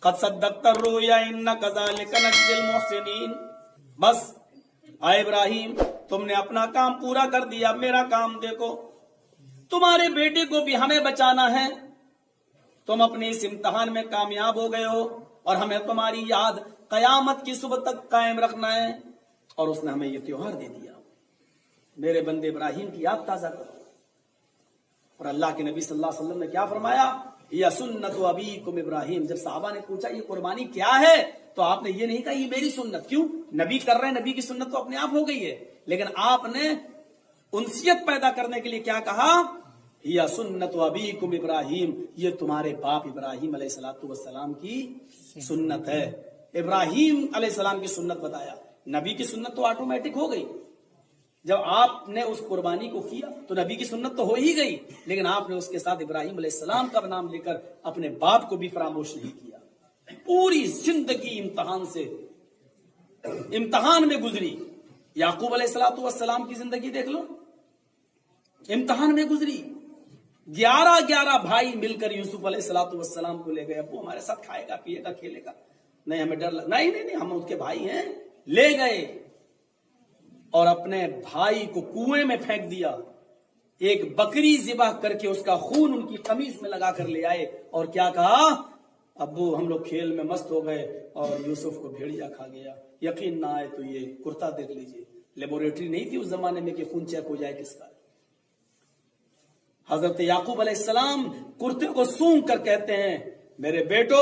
قد صدقت الرؤيا إن كذلك نجزي المحسنين. بس اے ابراہیم تم نے اپنا کام پورا کر دیا، میرا کام دیکھو. تمہارے بیٹے کو بھی ہمیں بچانا ہے. تم اپنے اس امتحان میں کامیاب ہو گئے ہو اور ہمیں تمہاری یاد قیامت کی صبح تک قائم رکھنا ہے. اور اس نے ہمیں یہ تیوہار دے دیا. میرے بندے ابراہیم کی یاد تازہ کرو. اور اللہ کے نبی صلی اللہ علیہ وسلم نے کیا فرمایا؟ یا سنت ابیکم ابراہیم. جب صحابہ نے پوچھا یہ قربانی کیا ہے تو آپ نے یہ نہیں کہا یہ میری سنت. کیوں؟ نبی کر رہے ہیں، نبی کی سنت تو اپنے آپ ہو گئی ہے. لیکن آپ نے انسیت پیدا کرنے کے لیے کیا کہا؟ یا سنت ابیکم ابراہیم، یہ تمہارے باپ ابراہیم علیہ الصلوۃ والسلام کی سنت ہے. ابراہیم علیہ السلام کی سنت بتایا. نبی کی سنت تو آٹومیٹک ہو گئی. جب آپ نے اس قربانی کو کیا تو نبی کی سنت تو ہو ہی گئی، لیکن آپ نے اس کے ساتھ ابراہیم علیہ السلام کا نام لے کر اپنے باپ کو بھی فراموش نہیں کیا. پوری زندگی امتحان میں گزری. یعقوب علیہ السلام کی زندگی دیکھ لو، امتحان میں گزری. 11 بھائی مل کر یوسف علیہ السلام کو لے گئے. ابو ہمارے ساتھ کھائے گا پیے گا کھیلے گا، نہیں ہمیں ڈر نہیں ہم اس کے بھائی ہیں. لے گئے اور اپنے بھائی کو کنویں میں پھینک دیا. ایک بکری ذبح کر کے اس کا خون ان کی قمیص میں لگا کر لے آئے اور کیا کہا؟ ابو ہم لوگ کھیل میں مست ہو گئے اور یوسف کو بھیڑیا کھا گیا. یقین نہ آئے تو یہ کرتا دیکھ لیجئے. لیبوریٹری نہیں تھی اس زمانے میں کہ خون چیک ہو جائے کس کا. حضرت یعقوب علیہ السلام کرتے کو سونگ کر کہتے ہیں میرے بیٹو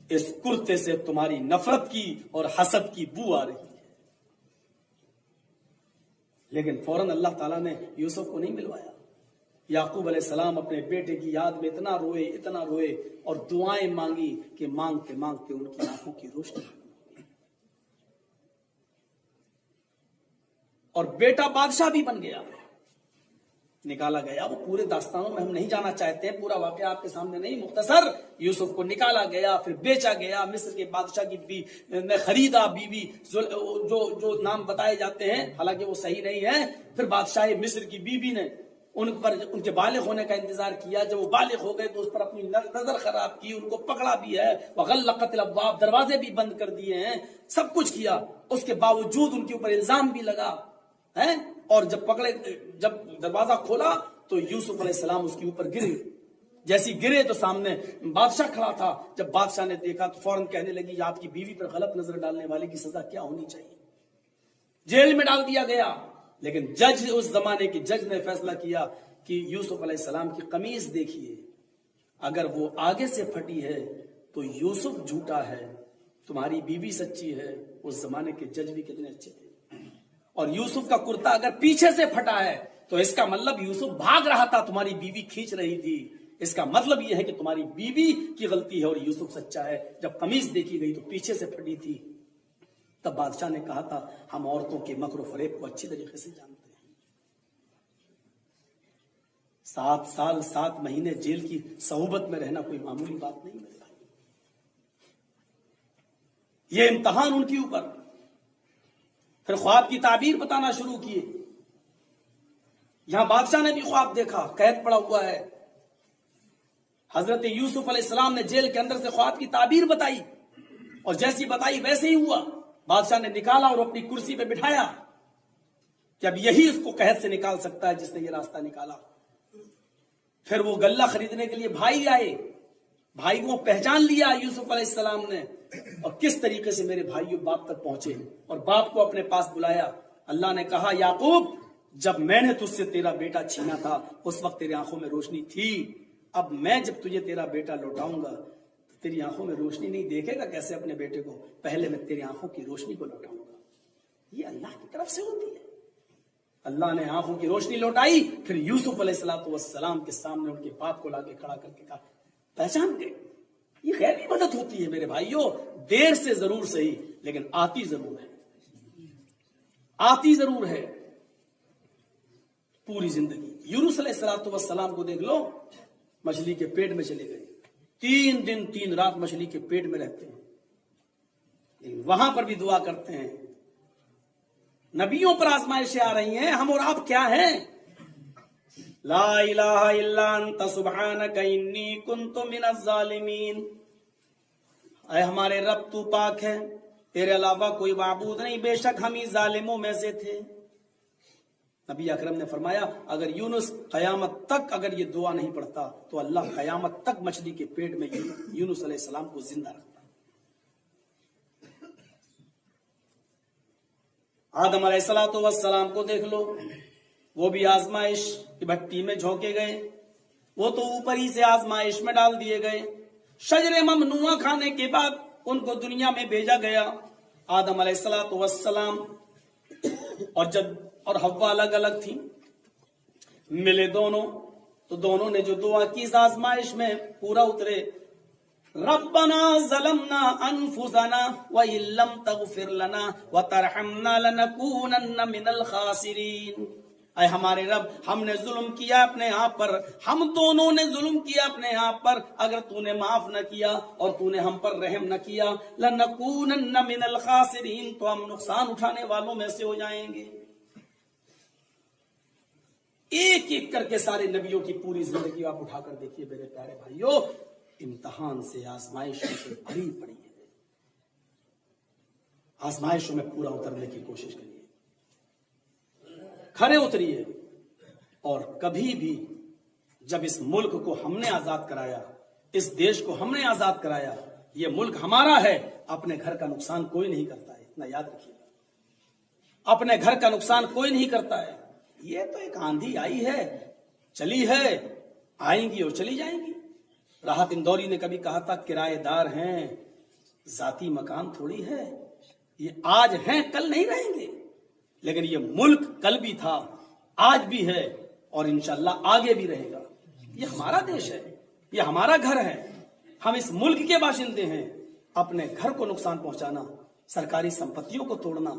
اس کرتے سے تمہاری نفرت کی اور حسد کی بو آ رہی ہے. لیکن فوراً اللہ تعالیٰ نے یوسف کو نہیں ملوایا. یعقوب علیہ السلام اپنے بیٹے کی یاد میں اتنا روئے اور دعائیں مانگی کہ مانگتے مانگتے ان کی آنکھوں کی روشنی. اور بیٹا بادشاہ بھی بن گیا، نکالا گیا. وہ پورے داستانوں میں ہم نہیں جانا چاہتے ہیں، پورا واقعہ آپ کے سامنے نہیں، مختصر. یوسف کو نکالا گیا، پھر بیچا گیا، مصر کے بادشاہ کی نے خریدا بیوی جو نام بتائے جاتے ہیں حالانکہ وہ صحیح نہیں ہے. پھر بادشاہ مصر کی بیوی نے ان کے بالغ ہونے کا انتظار کیا. جب وہ بالغ ہو گئے تو اس پر اپنی نظر خراب کی، ان کو پکڑا بھی ہے. وغلقت الابواب، دروازے بھی بند کر دیے ہیں، سب کچھ کیا. اس کے باوجود ان کے اوپر الزام بھی لگا ہے. اور جب دروازہ کھولا تو یوسف علیہ السلام اس کے اوپر گرے. جیسی گرے تو سامنے بادشاہ کھڑا تھا. جب بادشاہ نے دیکھا تو فوراً کہنے لگی آپ کی بیوی پر غلط نظر ڈالنے والے کی سزا کیا ہونی چاہیے. جیل میں ڈال دیا گیا. لیکن اس زمانے کے جج نے فیصلہ کیا کہ یوسف علیہ السلام کی قمیض دیکھیے، اگر وہ آگے سے پھٹی ہے تو یوسف جھوٹا ہے، تمہاری بیوی سچی ہے. اس زمانے کے جج بھی کتنے اچھے تھے. اور یوسف کا کرتا اگر پیچھے سے پھٹا ہے تو اس کا مطلب یوسف بھاگ رہا تھا، تمہاری بیوی کھینچ رہی تھی. اس کا مطلب یہ ہے کہ تمہاری بیوی کی غلطی ہے اور یوسف سچا ہے. جب قمیض دیکھی گئی تو پیچھے سے پھٹی تھی. تب بادشاہ نے کہا تھا ہم عورتوں کے مکر و فریب کو اچھی طریقے سے جانتے ہیں. 7 سال 7 مہینے جیل کی صحبت میں رہنا کوئی معمولی بات نہیں ہے. یہ امتحان ان کے اوپر. پھر خواب کی تعبیر بتانا شروع کیے. یہاں بادشاہ نے بھی خواب دیکھا، قید پڑا ہوا ہے. حضرت یوسف علیہ السلام نے جیل کے اندر سے خواب کی تعبیر بتائی اور جیسی بتائی ویسے ہی ہوا. بادشاہ نے نکالا اور اپنی کرسی پہ بٹھایا کہ اب یہی اس کو قید سے نکال سکتا ہے جس نے یہ راستہ نکالا. پھر وہ غلہ خریدنے کے لیے بھائی آئے. بھائی کو پہچان لیا یوسف علیہ السلام نے اور کس طریقے سے میرے بھائیوں باپ تک پہنچے اور باپ کو اپنے پاس بلایا. اللہ نے کہا یعقوب جب میں نے تجھ سے تیرا بیٹا چھینا تھا اس وقت تیری آنکھوں میں روشنی تھی. اب میں جب تجھے تیرا بیٹا لوٹاؤں گا تو تیری آنکھوں میں روشنی نہیں دیکھے گا کیسے اپنے بیٹے کو. پہلے میں تیری آنکھوں کی روشنی کو لوٹاؤں گا. یہ اللہ کی طرف سے ہوتی ہے. اللہ نے آنکھوں کی روشنی لوٹائی. پھر یوسف علیہ السلام کے سامنے ان کے باپ کو لا کے کھڑا کر کے کہا پہچان گئے. یہ غیبی مدد ہوتی ہے میرے بھائیوں، دیر سے ضرور صحیح لیکن آتی ضرور ہے. آتی ضرور ہے. پوری زندگی یونس علیہ السلام کو دیکھ لو، مچھلی کے پیٹ میں چلے گئے. 3 دن 3 رات مچھلی کے پیٹ میں رہتے ہیں. لیکن وہاں پر بھی دعا کرتے ہیں. نبیوں پر آزمائشیں آ رہی ہیں، ہم اور آپ کیا ہیں؟ لا الہ الا انت سبحانک انی کنت من الظالمین. اے ہمارے رب تو پاک ہے، تیرے علاوہ کوئی معبود نہیں، بے شک ہم ہی ظالموں میں سے تھے۔ نبی اکرم نے فرمایا اگر یونس قیامت تک اگر یہ دعا نہیں پڑھتا تو اللہ قیامت تک مچھلی کے پیٹ میں یونس علیہ السلام کو زندہ رکھتا۔ آدم علیہ السلام کو دیکھ لو، وہ بھی آزمائش کی بھٹی میں جھونکے گئے، وہ تو اوپر ہی سے آزمائش میں ڈال دیے گئے۔ شجر ممنوعہ کھانے کے بعد ان کو دنیا میں بھیجا گیا۔ آدم علیہ السلام اور حوا الگ الگ تھی، ملے دونوں تو دونوں نے جو دعا کی اس آزمائش میں پورا اترے۔ ربنا ظلمنا انفسنا وان لم تغفر لنا وترحمنا لنكونن من الخاسرین۔ اے ہمارے رب، ہم نے ظلم کیا اپنے آپ پر، ہم دونوں نے ظلم کیا اپنے آپ پر، اگر تو نے معاف نہ کیا اور تو نے ہم پر رحم نہ کیا، لنکونن من الخاسرین، تو ہم نقصان اٹھانے والوں میں سے ہو جائیں گے۔ ایک ایک کر کے سارے نبیوں کی پوری زندگی آپ اٹھا کر دیکھیے میرے پیارے بھائیوں، امتحان سے آزمائشوں سے بھری پڑی ہے۔ آزمائشوں میں پورا اترنے کی کوشش کریے، کھڑے اتریے۔ اور کبھی بھی جب اس ملک کو ہم نے آزاد کرایا، اس دیش کو ہم نے آزاد کرایا، یہ ملک ہمارا ہے، اپنے گھر کا نقصان کوئی نہیں کرتا ہے، اتنا یاد رکھیے گا، اپنے گھر کا نقصان کوئی نہیں کرتا ہے۔ یہ تو ایک آندھی آئی ہے، چلی ہے، آئیں گی اور چلی جائیں گی۔ راحت اندوری نے کبھی کہا تھا کرایہ دار ہیں، ذاتی مکان تھوڑی ہے، یہ آج ہیں کل نہیں رہیں گے، لیکن یہ ملک کل بھی تھا، آج بھی ہے اور انشاءاللہ آگے بھی رہے گا۔ یہ ہمارا دیش ہے، یہ ہمارا گھر ہے، ہم اس ملک کے باشندے ہیں۔ اپنے گھر کو نقصان پہنچانا، سرکاری سمپتیوں کو توڑنا،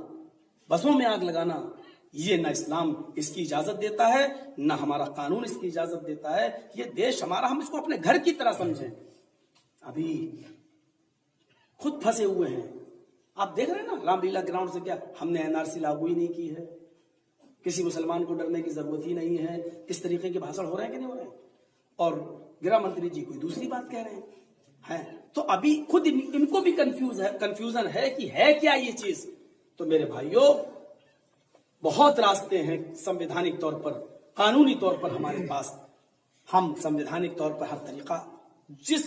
بسوں میں آگ لگانا، یہ نہ اسلام اس کی اجازت دیتا ہے، نہ ہمارا قانون اس کی اجازت دیتا ہے۔ یہ دیش ہمارا، ہم اس کو اپنے گھر کی طرح سمجھیں۔ ابھی خود پھنسے ہوئے ہیں، آپ دیکھ رہے ہیں نا رام لیلا گراؤنڈ سے، کیا ہم نے NRC لاگو ہی نہیں کی ہے، کسی مسلمان کو ڈرنے کی ضرورت ہی نہیں ہے، اس طریقے کے بھاشن ہو رہے ہیں کہ نہیں ہو رہے ہیں؟ اور گرہ منتری جی کوئی دوسری بات کہہ رہے ہیں۔ تو ابھی خود ان کو بھی کنفیوژن ہے کہ ہے کیا یہ چیز۔ تو میرے بھائیوں، بہت راستے ہیں سمویدھانک طور پر، قانونی طور پر ہمارے پاس، ہم سمویدھانک طور پر ہر طریقہ، جس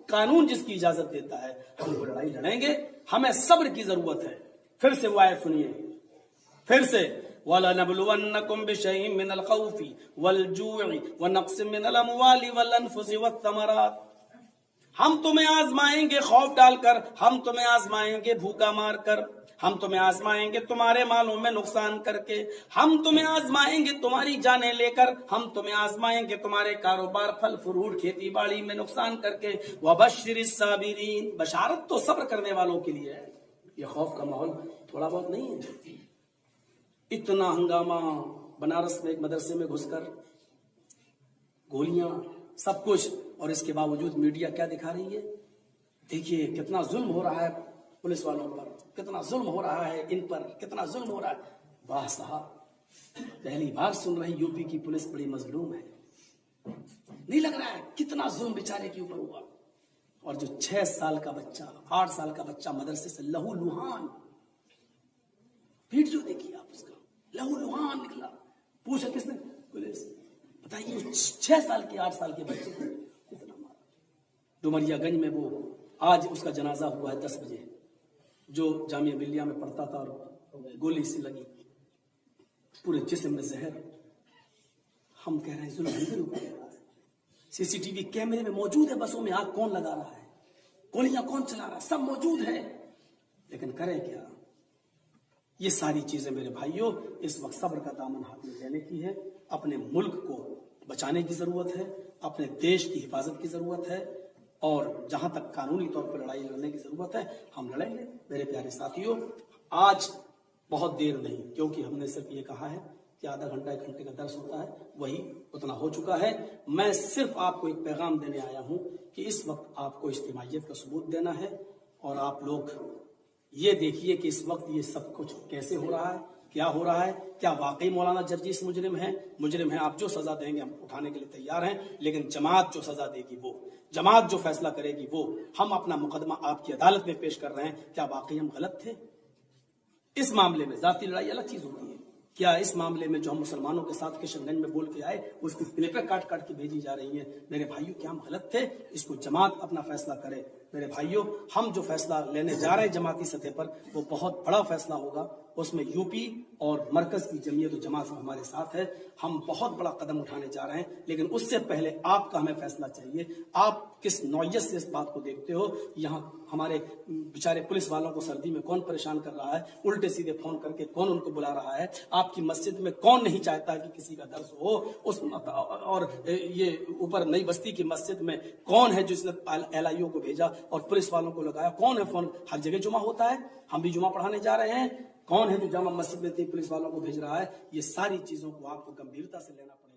قانون جس کی اجازت دیتا ہے ہم وہ لڑائی لڑیں گے۔ ہمیں صبر کی ضرورت ہے۔ پھر سے وہ آیت سنیے، پھر سے وَلَنَبْلُوَنَّكُمْ بِشَيْءٍ مِّنَ الْخَوْفِ وَالْجُوعِ وَنَقْصٍ مِّنَ الْأَمْوَالِ وَالْأَنفُسِ وَالثَّمَرَاتِ، ہم تمہیں آزمائیں گے خوف ڈال کر، ہم تمہیں آزمائیں گے بھوکا مار کر، ہم تمہیں آزمائیں گے تمہارے مالوں میں نقصان کر کے، ہم تمہیں آزمائیں گے تمہاری جانیں لے کر، ہم تمہیں آزمائیں گے تمہارے کاروبار پھل فروٹ کھیتی باڑی میں نقصان کر کے۔ وَبَشِّرِ الصَّابِرِينَ، بشارت تو صبر کرنے والوں کے لیے ہے۔ یہ خوف کا ماحول تھوڑا بہت نہیں ہے۔ اتنا ہنگامہ بنارس میں ایک مدرسے میں گھس کر، گولیاں، سب کچھ، اور اس کے باوجود میڈیا کیا دکھا رہی ہے؟ دیکھیے کتنا ظلم ہو رہا ہے پولیس والوں پر، کتنا ظلم ہو رہا ہے ان پر، کتنا ظلم ہو رہا ہے۔ واہ صاحب، پہلی بار سن رہے ہیں یو پی کی پولیس بڑی مظلوم ہے۔ نہیں لگ رہا ہے کتنا ظلم بیچارے کے اوپر ہوا؟ اور جو 6 سال کا بچہ، 8 سال کا بچہ مدرسے سے لہو لہان، ویڈیو دیکھیے آپ اس کا، لہو لہان نکلا، پوچھا کس نے؟ پولیس۔ بتائیے 6 سال کے 8 سال کے بچے کو کتنا مارا۔ ڈومریا گنج میں وہ آج اس کا جنازہ ہوا ہے 10 بجے، جو جامعہ ملیہ میں پڑھتا تھا اور گولی سے لگی، پورے جسم میں زہر۔ ہم کہہ رہے ہیں ظلم ہم پر ہو رہا ہے۔ CCTV کیمرے میں موجود ہے، بسوں میں آگ کون لگا رہا ہے، گولیاں کون چلا رہا ہے، سب موجود ہے، لیکن کریں کیا؟ یہ ساری چیزیں میرے بھائیوں اس وقت صبر کا دامن ہاتھ میں لینے کی ہے۔ اپنے ملک کو بچانے کی ضرورت ہے، اپنے دیش کی حفاظت کی ضرورت ہے، اور جہاں تک قانونی طور پر لڑائی لڑنے کی ضرورت ہے ہم لڑیں گے۔ میرے پیارے ساتھیوں، آج بہت دیر نہیں، کیونکہ ہم نے صرف یہ کہا ہے کہ آدھا گھنٹہ 1 گھنٹے کا درس ہوتا ہے، وہی اتنا ہو چکا ہے۔ میں صرف آپ کو ایک پیغام دینے آیا ہوں کہ اس وقت آپ کو اجتماعیت کا ثبوت دینا ہے، اور آپ لوگ یہ دیکھیے کہ اس وقت یہ سب کچھ کیسے ہو رہا ہے۔ کیا ہو رہا ہے؟ کیا واقعی مولانا جرجیس مجرم ہے؟ آپ جو سزا دیں گے ہم اٹھانے کے لیے تیار ہیں، لیکن جماعت جو سزا دے گی وہ، جماعت جو فیصلہ کرے گی وہ، ہم اپنا مقدمہ آپ کی عدالت میں پیش کر رہے ہیں، کیا واقعی ہم غلط تھے؟ اس معاملے میں ذاتی لڑائی الگ چیز ہوتی ہے، کیا اس معاملے میں جو ہم مسلمانوں کے ساتھ کشن گنج میں بول کے آئے اس کی کلپیں کاٹ کاٹ کے بھیجی جا رہی ہیں، میرے بھائیوں کیا ہم غلط تھے؟ اس کو جماعت اپنا فیصلہ کرے۔ میرے بھائیوں، ہم جو فیصلہ لینے جا رہے ہیں جماعتی سطح پر وہ بہت بڑا فیصلہ ہوگا، اس میں یو پی اور مرکز کی جمعیت و جماعت ہمارے ساتھ ہے، ہم بہت بڑا قدم اٹھانے جا رہے ہیں، لیکن اس سے پہلے آپ کا ہمیں فیصلہ چاہیے۔ آپ کس نوعیت سے اس بات کو دیکھتے ہو؟ یہاں ہمارے بیچارے پولیس والوں کو سردی میں کون پریشان کر رہا ہے؟ الٹے سیدھے فون کر کے کون ان کو بلا رہا ہے؟ آپ کی مسجد میں کون نہیں چاہتا کہ کسی کا درس ہو؟ اور یہ اوپر نئی بستی کی مسجد میں کون ہے جس نے LIO کو بھیجا اور پولیس والوں کو لگایا؟ کون ہے فون؟ ہر جگہ جمعہ ہوتا ہے، ہم بھی جمعہ پڑھانے جا رہے ہیں، کون ہے جو جامع مسجد میں پولیس والوں کو بھیج رہا ہے؟ یہ ساری چیزوں کو آپ کو گمبھیرتا سے لینا پڑے گا۔